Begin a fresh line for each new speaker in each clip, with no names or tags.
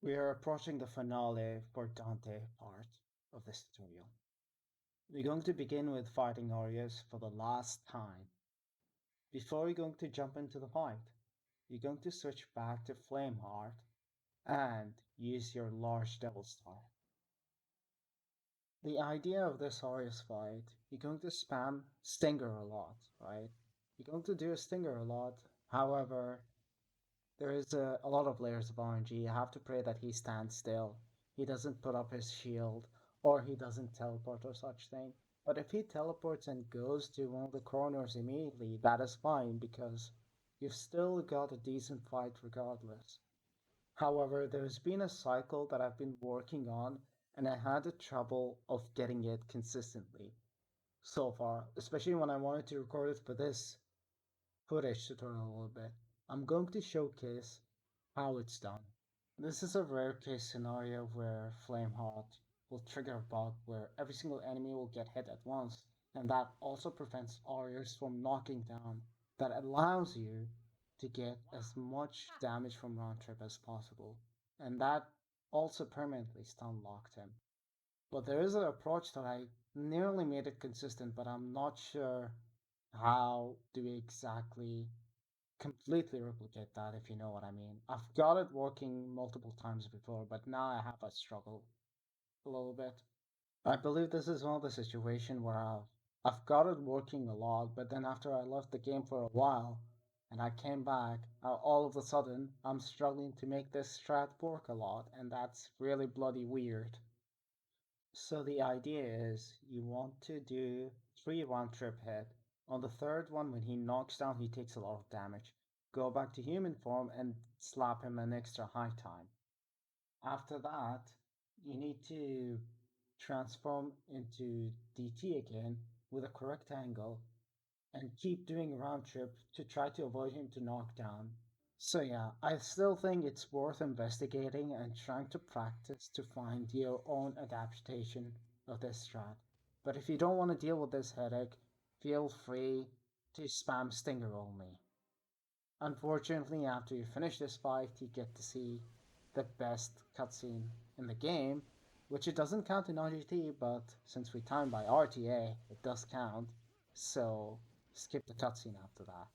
We are approaching the finale for Dante part of this tutorial. We're going to begin with fighting Aureus for the last time. Before you're going to jump into the fight, you're going to switch back to Flameheart and use your large Devil Star. The idea of this Aureus fight, you're going to spam Stinger a lot, right? You're going to do a Stinger a lot, however, there is a lot of layers of RNG. You have to pray that he stands still. He doesn't put up his shield, or he doesn't teleport or such thing. But if he teleports and goes to one of the corners immediately, that is fine because you've still got a decent fight regardless. However, there's been a cycle that I've been working on, and I had the trouble of getting it consistently so far, especially when I wanted to record it for this footage tutorial a little bit. I'm going to showcase how it's done. This is a rare case scenario where Flameheart will trigger a bug where every single enemy will get hit at once, and that also prevents Aureus from knocking down. That allows you to get as much damage from round trip as possible, and that also permanently stun locked him. But there is an approach that I nearly made it consistent, but I'm not sure how do we exactly completely replicate that, if you know what I mean. I've got it working multiple times before, but now I have a struggle a little bit. I believe this is one of the situations where I've got it working a lot, but then after I left the game for a while and I came back, all of a sudden I'm struggling to make this strat work a lot, and that's really bloody weird. So the idea is you want to do 3 round trip hit. On the third one, when he knocks down, he takes a lot of damage. Go back to human form and slap him an extra high time. After that, you need to transform into DT again with a correct angle and keep doing round trip to try to avoid him to knock down. So yeah, I still think it's worth investigating and trying to practice to find your own adaptation of this strat. But if you don't want to deal with this headache, feel free to spam Stinger only. Unfortunately, after you finish this fight, you get to see the best cutscene in the game, which it doesn't count in RGT, but since we time by RTA, it does count, so skip the cutscene after that.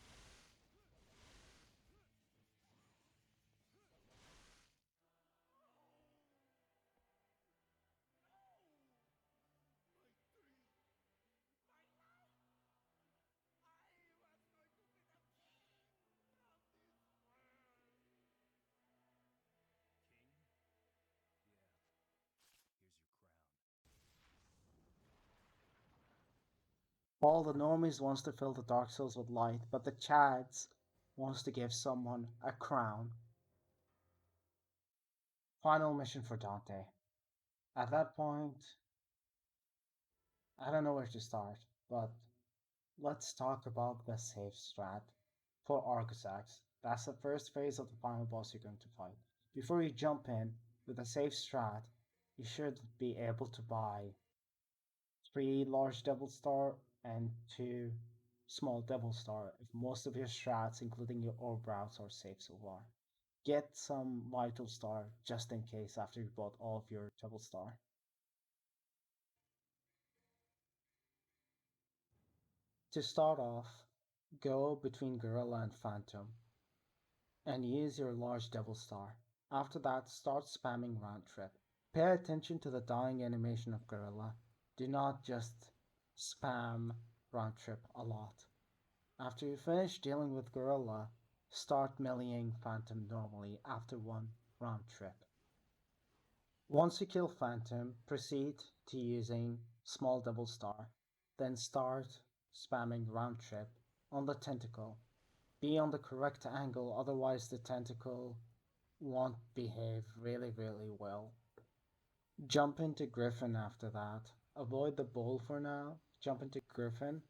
King? Yeah. Here's your crown.
All the normies wants to fill the Dark Souls with light, but the Chads wants to give someone a crown. Final mission for Dante. At that point, I don't know where to start, but let's talk about the safe strat for Arcosax. That's the first phase of the final boss you're going to fight. Before you jump in with a safe strat, you should be able to buy 3 large Devil Star and 2 small Devil Star if most of your strats, including your orb routes, are safe so far. Get some Vital Star just in case after you bought all of your Devil Star. To start off, go between Gorilla and Phantom and use your large Devil Star. After that, start spamming Round Trip. Pay attention to the dying animation of Gorilla. Do not just spam Round Trip a lot. After you finish dealing with Gorilla, start meleeing Phantom normally after one round trip. Once you kill Phantom, proceed to using small double star, then start spamming round trip on the tentacle. Be on the correct angle, otherwise the tentacle won't behave really well. Jump into Griffin after that. Avoid the bull for now, jump into Griffin,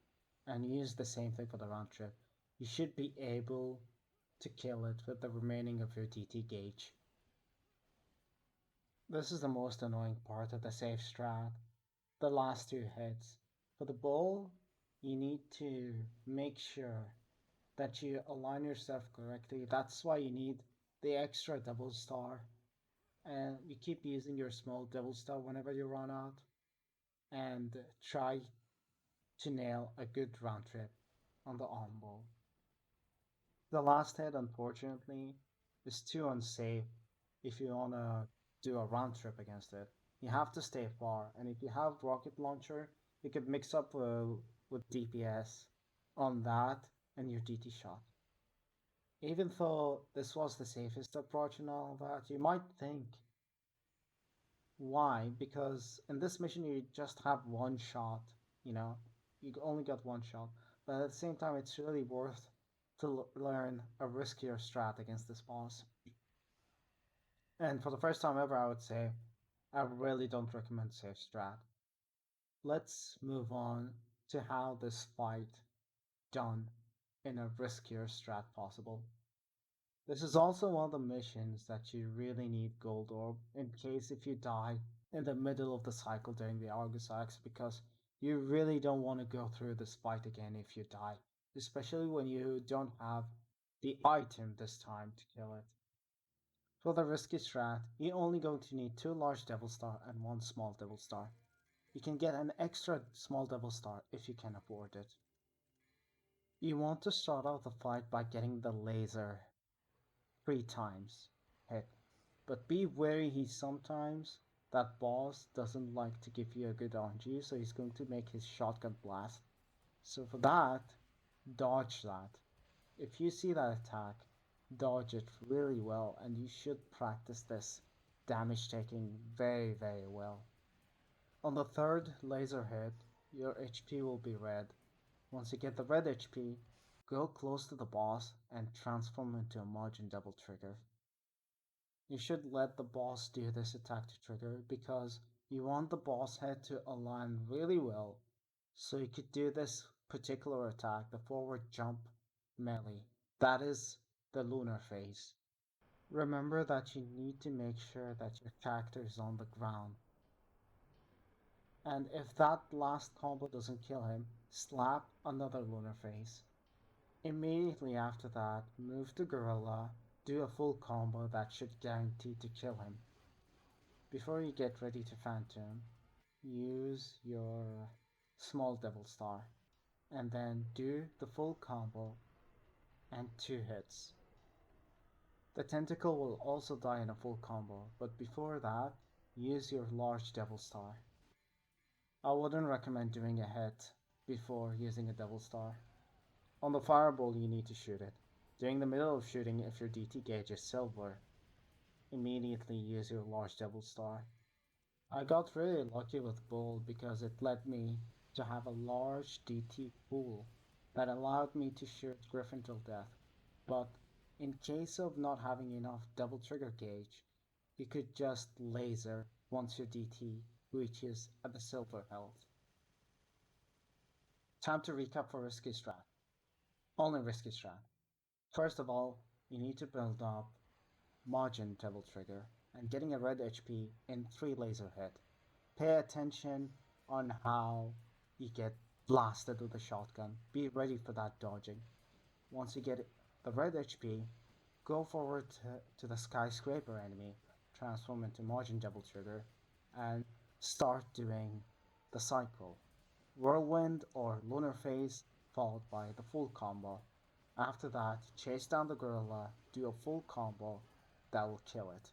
and use the same thing for the round trip. You should be able to kill it with the remaining of your DT gauge. This is the most annoying part of the safe strat, the last 2 hits. For the bull, you need to make sure that you align yourself correctly. That's why you need the extra double star and you keep using your small devil star whenever you run out, and try to nail a good round trip on the arm ball. The last hit, unfortunately, is too unsafe if you wanna do a round trip against it. You have to stay far, and if you have rocket launcher, you could mix up with DPS on that and your DT shot. Even though this was the safest approach and all that, you might think, why? Because in this mission you just have one shot, you know, you only got one shot. But at the same time, it's really worth to learn a riskier strat against this boss. And for the first time ever, I would say I really don't recommend safe strat. Let's move on to how this fight done in a riskier strat possible. This is also one of the missions that you really need Gold Orb in case if you die in the middle of the cycle during the Arcosax, because you really don't want to go through this fight again if you die, especially when you don't have the item this time to kill it. For the risky strat, you're only going to need 2 large Devil Star and 1 small Devil Star. You can get an extra small Devil Star if you can afford it. You want to start out the fight by getting the laser 3 times hit. But be wary, that boss doesn't like to give you a good RNG, so he's going to make his shotgun blast. So for that, dodge that. If you see that attack, dodge it really well, and you should practice this damage taking very, very well. On the third laser hit, your HP will be red. Once you get the red HP, go close to the boss and transform into a margin double trigger. You should let the boss do this attack to trigger because you want the boss head to align really well so you could do this particular attack, the forward jump melee. That is the lunar phase. Remember that you need to make sure that your character is on the ground. And if that last combo doesn't kill him, slap another lunar phase. Immediately after that, move to Gorilla, do a full combo that should guarantee to kill him. Before you get ready to Phantom, use your small Devil Star, and then do the full combo and 2 hits. The Tentacle will also die in a full combo, but before that, use your large Devil Star. I wouldn't recommend doing a hit before using a Devil Star. On the Fireball, you need to shoot it. During the middle of shooting, if your DT gauge is silver, immediately use your large Devil Star. I got really lucky with Bull because it led me to have a large DT pool that allowed me to shoot Griffin till death. But in case of not having enough double trigger gauge, you could just laser once your DT reaches at the silver health. Time to recap for risky strat. Only risky strat. First of all, you need to build up margin double trigger and getting a red HP in 3 laser hit. Pay attention on how you get blasted with a shotgun. Be ready for that dodging. Once you get the red HP, go forward to the skyscraper enemy, transform into margin double trigger, and start doing the cycle. Whirlwind or lunar phase followed by the full combo. After that, chase down the gorilla, do a full combo that will kill it.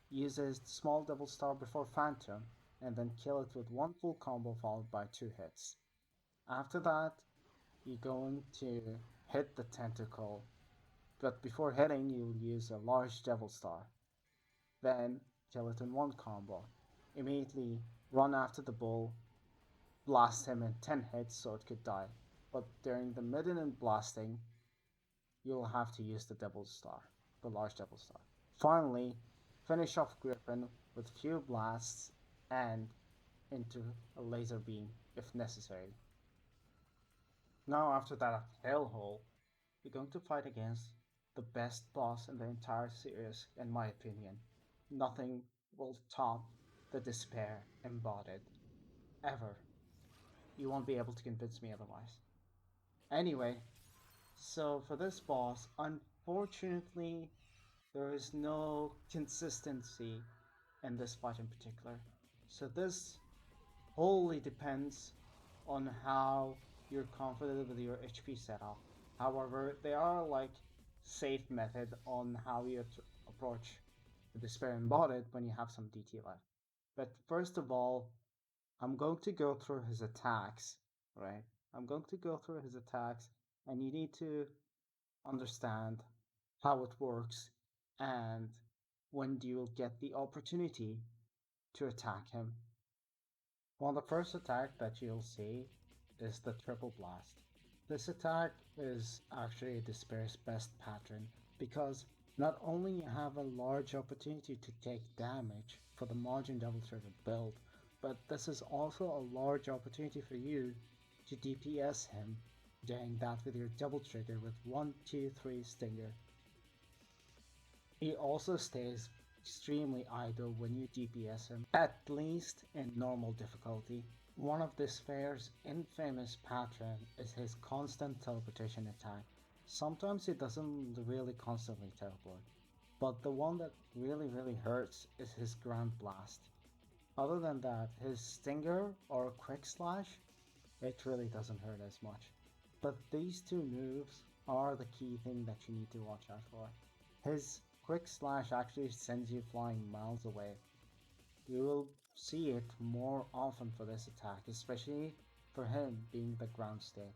Use a small double star before Phantom, and then kill it with 1 full combo followed by 2 hits. After that, you're going to hit the tentacle, but before hitting, you'll use a large devil star. Then, kill it in 1 combo. Immediately run after the bull, blast him in 10 hits so it could die. But during the mid and blasting, you'll have to use the devil star, the large devil star. Finally, finish off Griffin with few blasts and into a laser beam if necessary. Now after that hellhole, we're going to fight against the best boss in the entire series, in my opinion. Nothing will top the despair embodied, ever. You won't be able to convince me otherwise. Anyway, so for this boss, unfortunately, There is no consistency in this fight in particular. So this wholly depends on how you're confident with your HP setup. However, there are like safe method on how you approach the despair embodied when you have some DT left. But first of all, I'm going to go through his attacks, right? I'm going to go through his attacks, and you need to understand how it works and when do you get the opportunity to attack him. Well, the first attack that you'll see is the Triple Blast. This attack is actually Despair's best pattern because not only you have a large opportunity to take damage for the Margin Double Trigger build, but this is also a large opportunity for you to DPS him, doing that with your Double Trigger with 1, 2, 3 Stinger. He also stays extremely idle when you DPS him, at least in normal difficulty. One of Despair's infamous pattern is his constant teleportation attack. Sometimes he doesn't really constantly teleport, but the one that really hurts is his Grand Blast. Other than that, his Stinger or Quick Slash, it really doesn't hurt as much. But these two moves are the key thing that you need to watch out for. His Quick Slash actually sends you flying miles away. You will see it more often for this attack, especially for him being the ground state.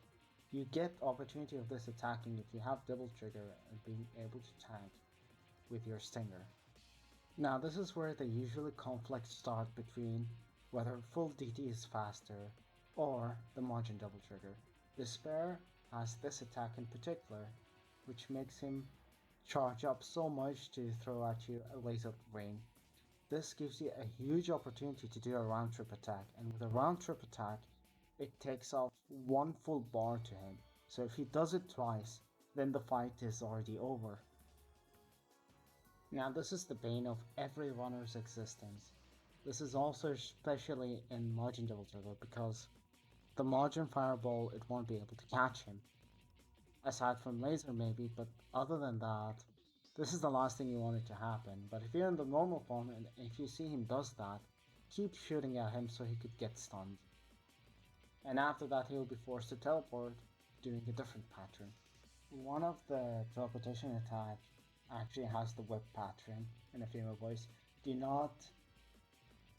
You get opportunity of this attacking if you have double trigger and being able to tank with your Stinger. Now this is where the usually conflicts start between whether full DT is faster or the margin double trigger. Despair has this attack in particular, which makes him charge up so much to throw at you a laser ring. This gives you a huge opportunity to do a round trip attack, and with a round trip attack, it takes off one full bar to him. So if he does it twice, then the fight is already over. Now this is the bane of every runner's existence. This is also especially in margin double trigger because the margin fireball, it won't be able to catch him. Aside from laser maybe, but other than that, this is the last thing you want it to happen. But if you're in the normal form and if you see him does that, keep shooting at him so he could get stunned. And after that he'll be forced to teleport, doing a different pattern. One of the teleportation attack actually has the whip pattern in a female voice. Do not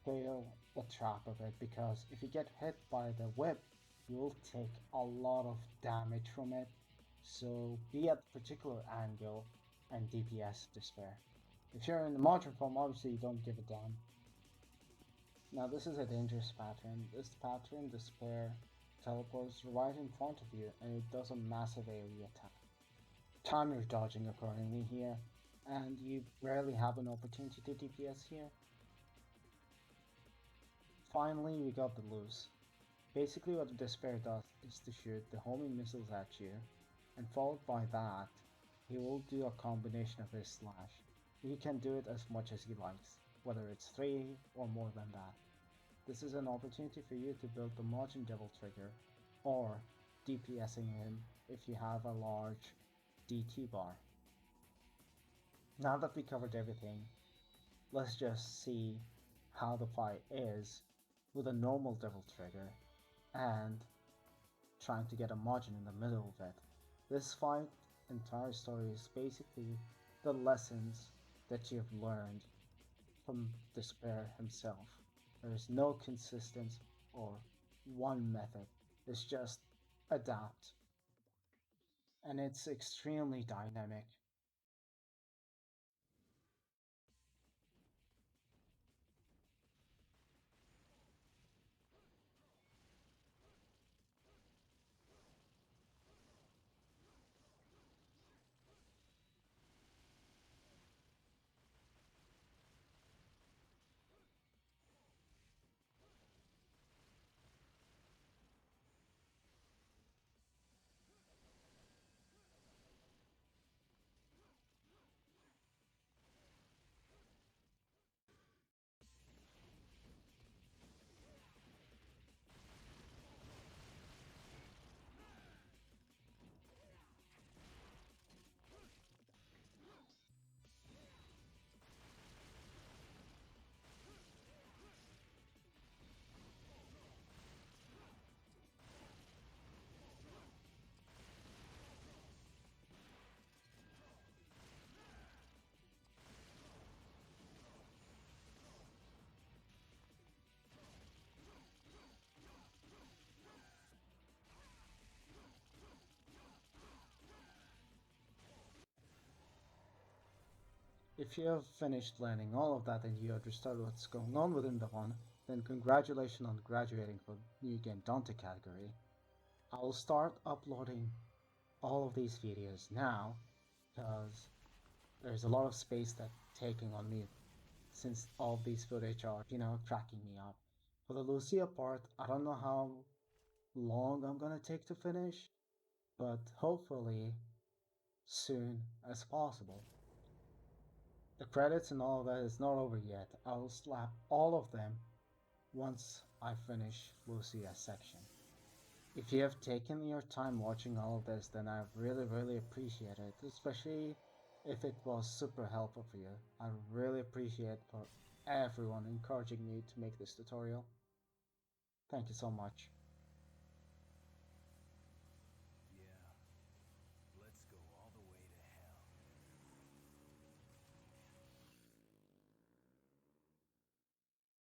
fail the trap of it, because if you get hit by the whip, you'll take a lot of damage from it. So be at a particular angle and DPS Despair. If you're in the modern form, obviously you don't give a damn. Now this is a dangerous pattern. This pattern, Despair, teleports right in front of you and it does a massive AoE attack. Time your dodging accordingly here, and you rarely have an opportunity to DPS here. Finally, we got the loose. Basically what the Despair does is to shoot the homing missiles at you, and followed by that, he will do a combination of his slash. He can do it as much as he likes, whether it's 3 or more than that. This is an opportunity for you to build the margin devil trigger, or DPSing him if you have a large DT bar. Now that we covered everything, let's just see how the fight is with a normal devil trigger and trying to get a margin in the middle of it. This fight entire story is basically the lessons that you've learned from Despair himself. There is no consistency or one method. It's just adapt. And it's extremely dynamic. If you have finished learning all of that and you understand what's going on within the one, then congratulations on graduating from New Game Dante category. I will start uploading all of these videos now because there's a lot of space that's taking on me since all of these footage are, cracking me up. For the Lucia part, I don't know how long I'm gonna take to finish, but hopefully soon as possible. The credits and all of that is not over yet. I will slap all of them once I finish Lucia's section. If you have taken your time watching all of this, then I really appreciate it, especially if it was super helpful for you. I really appreciate for everyone encouraging me to make this tutorial. Thank you so much.